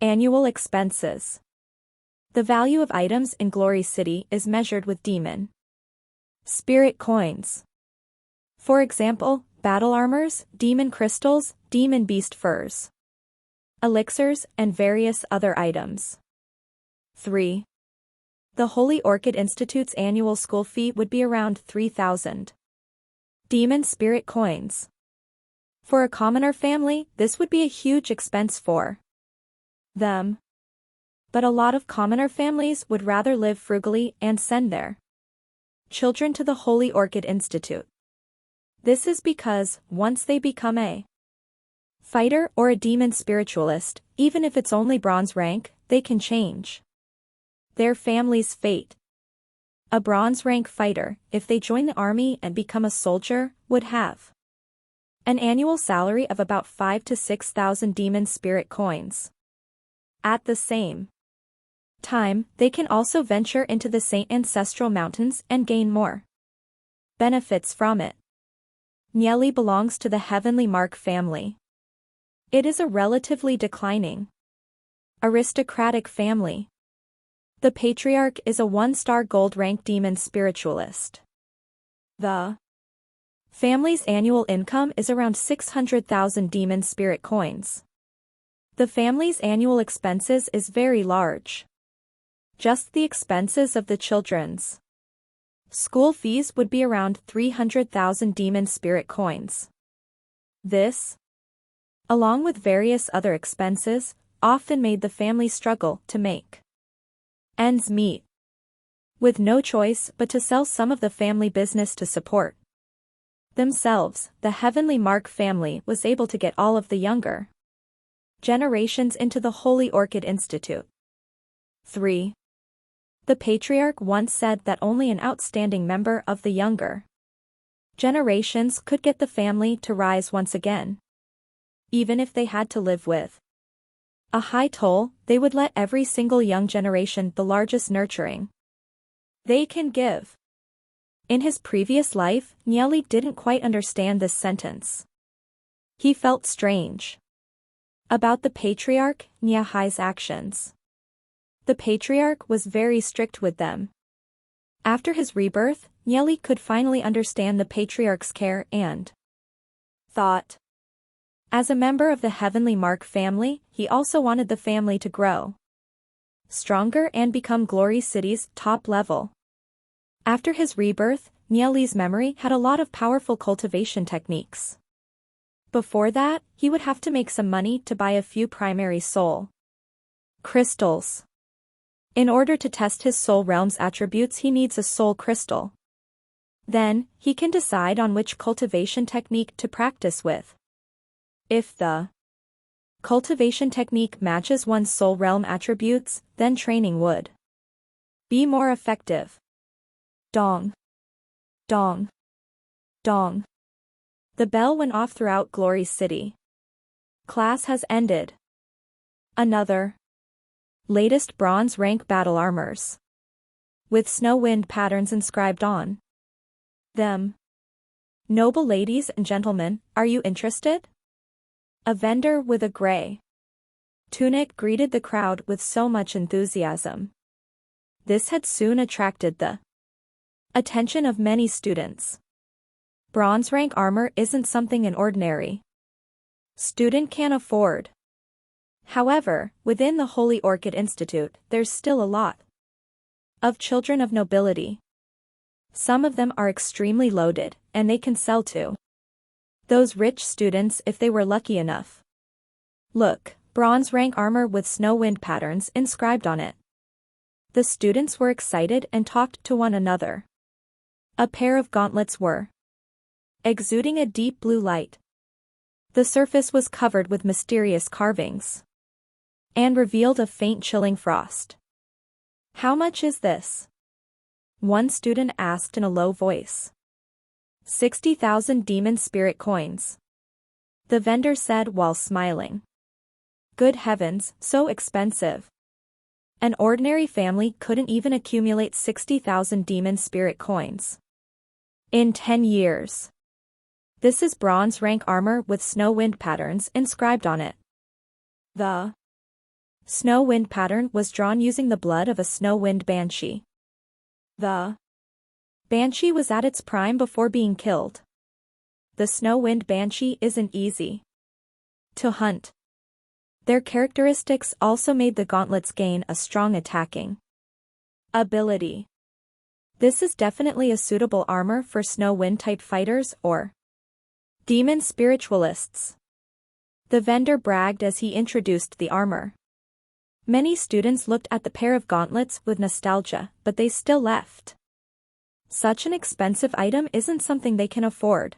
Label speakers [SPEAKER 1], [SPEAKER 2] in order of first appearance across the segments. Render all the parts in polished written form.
[SPEAKER 1] Annual expenses. The value of items in Glory City is measured with demon spirit coins. For example, battle armors, demon crystals, demon beast furs, elixirs, and various other items. 3. The Holy Orchid Institute's annual school fee would be around 3,000 demon spirit coins. For a commoner family, this would be a huge expense for them. But a lot of commoner families would rather live frugally and send their children to the Holy Orchid Institute. This is because, once they become a fighter or a demon spiritualist, even if it's only bronze rank, they can change their family's fate. A bronze rank fighter, if they join the army and become a soldier, would have an annual salary of about 5,000 to 6,000 demon spirit coins. At the same time, they can also venture into the Saint Ancestral Mountains and gain more benefits from it. Nieli belongs to the Heavenly Mark family. It is a relatively declining aristocratic family. The patriarch is a 1-star gold-rank demon spiritualist. The family's annual income is around 600,000 demon spirit coins. The family's annual expenses is very large. Just the expenses of the children's school fees would be around 300,000 demon spirit coins. This, along with various other expenses, often made the family struggle to make ends meet, with no choice but to sell some of the family business to support themselves. The Heavenly Mark family was able to get all of the younger generations into the Holy Orchid Institute. 3. The patriarch once said that only an outstanding member of the younger generations could get the family to rise once again. Even if they had to live with a high toll, they would let every single young generation the largest nurturing they can give. In his previous life, Nieli didn't quite understand this sentence. He felt strange about the patriarch Niahai's actions. The patriarch was very strict with them. After his rebirth, Nieli could finally understand the patriarch's care and thought. As a member of the Heavenly Mark family, he also wanted the family to grow stronger and become Glory City's top level. After his rebirth, Nieli's memory had a lot of powerful cultivation techniques. Before that, he would have to make some money to buy a few primary soul crystals. In order to test his soul realm's attributes, he needs a soul crystal. Then, he can decide on which cultivation technique to practice with. If the cultivation technique matches one's soul realm attributes, then training would be more effective. Dong. Dong. Dong. The bell went off throughout Glory City. Class has ended. Another latest bronze rank battle armors with snow wind patterns inscribed on them. Noble ladies and gentlemen, are you interested? A vendor with a gray tunic greeted the crowd with so much enthusiasm. This had soon attracted the attention of many students. Bronze rank armor isn't something an ordinary student can afford. However, within the Holy Orchid Institute, there's still a lot of children of nobility. Some of them are extremely loaded, and they can sell to those rich students if they were lucky enough. Look, bronze rank armor with snow wind patterns inscribed on it. The students were excited and talked to one another. A pair of gauntlets were exuding a deep blue light. The surface was covered with mysterious carvings and revealed a faint chilling frost. How much is this? One student asked in a low voice. 60,000 demon spirit coins. The vendor said while smiling. Good heavens, so expensive. An ordinary family couldn't even accumulate 60,000 demon spirit coins in 10 years. This is bronze rank armor with snow wind patterns inscribed on it. The Snow wind pattern was drawn using the blood of a snow wind banshee. The banshee was at its prime before being killed. The snow wind banshee isn't easy to hunt. Their characteristics also made the gauntlets gain a strong attacking ability. This is definitely a suitable armor for snow wind type fighters or demon spiritualists. The vendor bragged as he introduced the armor. Many students looked at the pair of gauntlets with nostalgia, but they still left. Such an expensive item isn't something they can afford.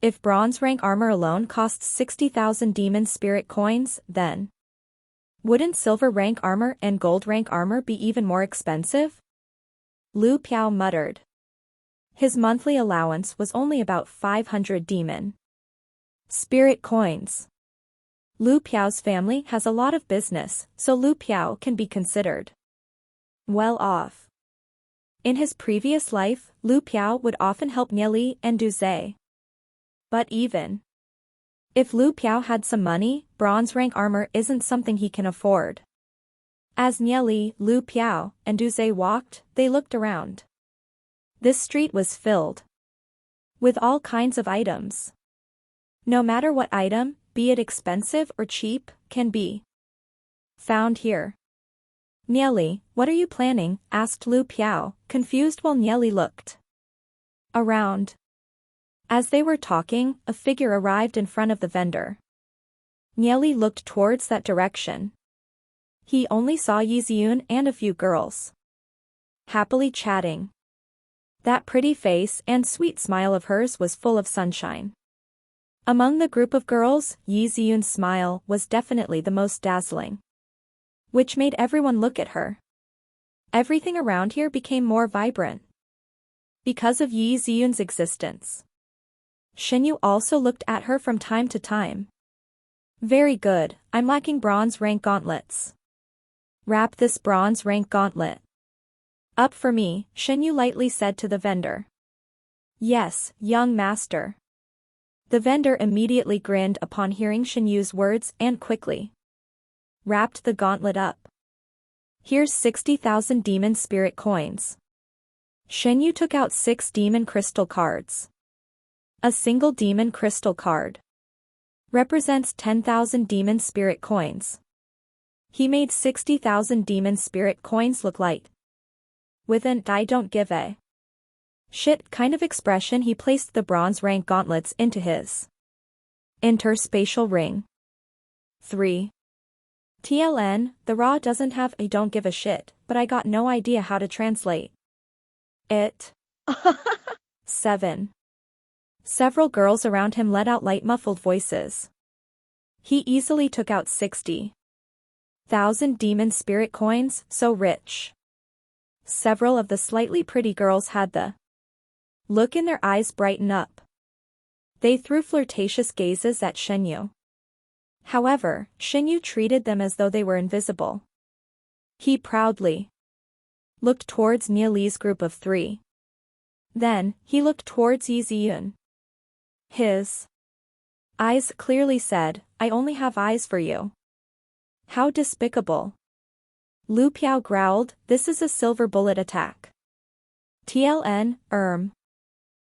[SPEAKER 1] If bronze rank armor alone costs 60,000 demon spirit coins, then wouldn't silver rank armor and gold rank armor be even more expensive? Lu Piao muttered. His monthly allowance was only about 500 demon spirit coins. Lu Piao's family has a lot of business, so Lu Piao can be considered well off. In his previous life, Lu Piao would often help Nieli and Du Zhe. But even if Lu Piao had some money, bronze rank armor isn't something he can afford. As Nieli, Lu Piao, and Du Zhe walked, they looked around. This street was filled with all kinds of items. No matter what item, be it expensive or cheap, can be found here. Nieli, what are you planning? Asked Lu Piao, confused while Nieli looked around. As they were talking, a figure arrived in front of the vendor. Nieli looked towards that direction. He only saw Yiziyun and a few girls happily chatting. That pretty face and sweet smile of hers was full of sunshine. Among the group of girls, Yiziyun's smile was definitely the most dazzling, which made everyone look at her. Everything around here became more vibrant because of Yiziyun's existence. Shinyu also looked at her from time to time. Very good, I'm lacking bronze rank gauntlets. Wrap this bronze rank gauntlet up for me, Shinyu lightly said to the vendor. Yes, young master. The vendor immediately grinned upon hearing Shinyu's words and quickly wrapped the gauntlet up. Here's 60,000 demon spirit coins. Shinyu took out 6 demon crystal cards. A single demon crystal card represents 10,000 demon spirit coins. He made 60,000 demon spirit coins look light. With an "I don't give a shit" kind of expression, he placed the bronze rank gauntlets into his interspatial ring. 3. TLN, the Ra doesn't have a "don't give a shit," but I got no idea how to translate it. 7. Several girls around him let out light muffled voices. He easily took out 60,000 demon spirit coins, so rich. Several of the slightly pretty girls had the look in their eyes brighten up. They threw flirtatious gazes at Shinyu. However, Shinyu treated them as though they were invisible. He proudly looked towards Nieli's group of 3. Then, he looked towards Yiziyun. His eyes clearly said, I only have eyes for you. How despicable. Lu Piao growled, this is a silver bullet attack. TLN,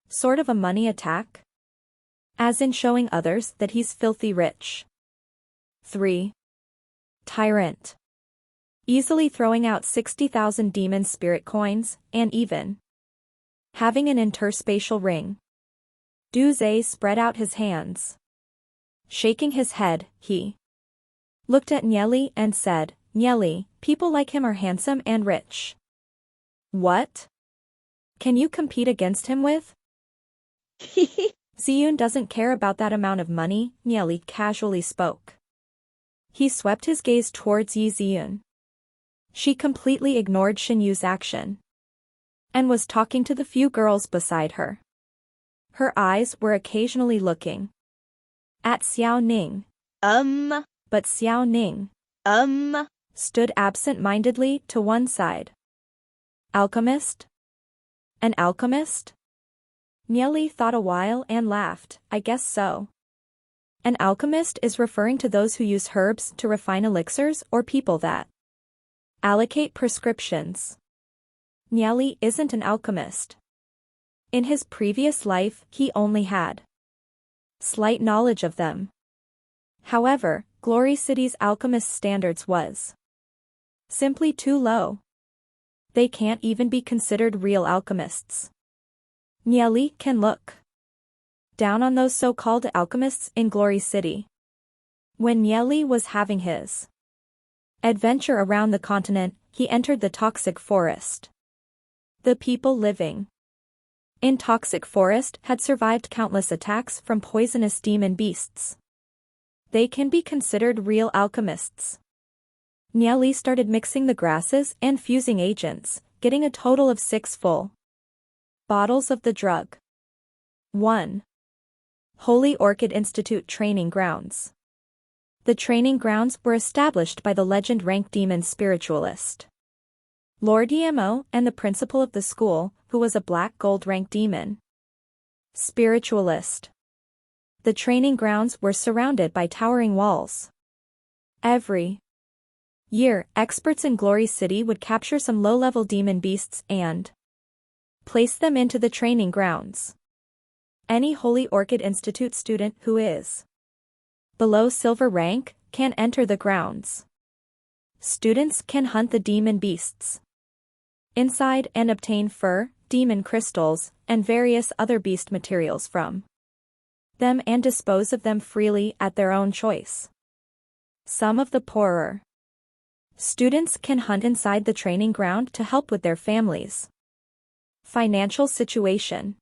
[SPEAKER 1] sort of a money attack? As in showing others that he's filthy rich. 3. Tyrant. Easily throwing out 60,000 demon spirit coins, and even having an interspatial ring. Du Zhe spread out his hands. Shaking his head, he looked at Nieli and said, Nieli, people like him are handsome and rich. What? Can you compete against him with? Ziyun doesn't care about that amount of money, Nieli casually spoke. He swept his gaze towards Yiziyun. She completely ignored Shinyu's action and was talking to the few girls beside her. Her eyes were occasionally looking at Xiao Ning. But Xiao Ning stood absent-mindedly to one side. Alchemist? An alchemist? Nieli thought a while and laughed, I guess so. An alchemist is referring to those who use herbs to refine elixirs or people that allocate prescriptions. Niali isn't an alchemist. In his previous life, he only had slight knowledge of them. However, Glory City's alchemist standards was simply too low. They can't even be considered real alchemists. Niali can look down on those so-called alchemists in Glory City. When Niali was having his adventure around the continent, he entered the toxic forest. The people living in toxic forest had survived countless attacks from poisonous demon beasts. They can be considered real alchemists. Niali started mixing the grasses and fusing agents, getting a total of 6 full bottles of the drug. 1. Holy Orchid Institute Training Grounds. The training grounds were established by the legend-ranked demon spiritualist Lord Emo and the principal of the school, who was a black gold-rank demon spiritualist. The training grounds were surrounded by towering walls. Every year, experts in Glory City would capture some low-level demon beasts and place them into the training grounds. Any Holy Orchid Institute student who is below silver rank can enter the grounds. Students can hunt the demon beasts inside and obtain fur, demon crystals, and various other beast materials from them and dispose of them freely at their own choice. Some of the poorer students can hunt inside the training ground to help with their families' financial situation.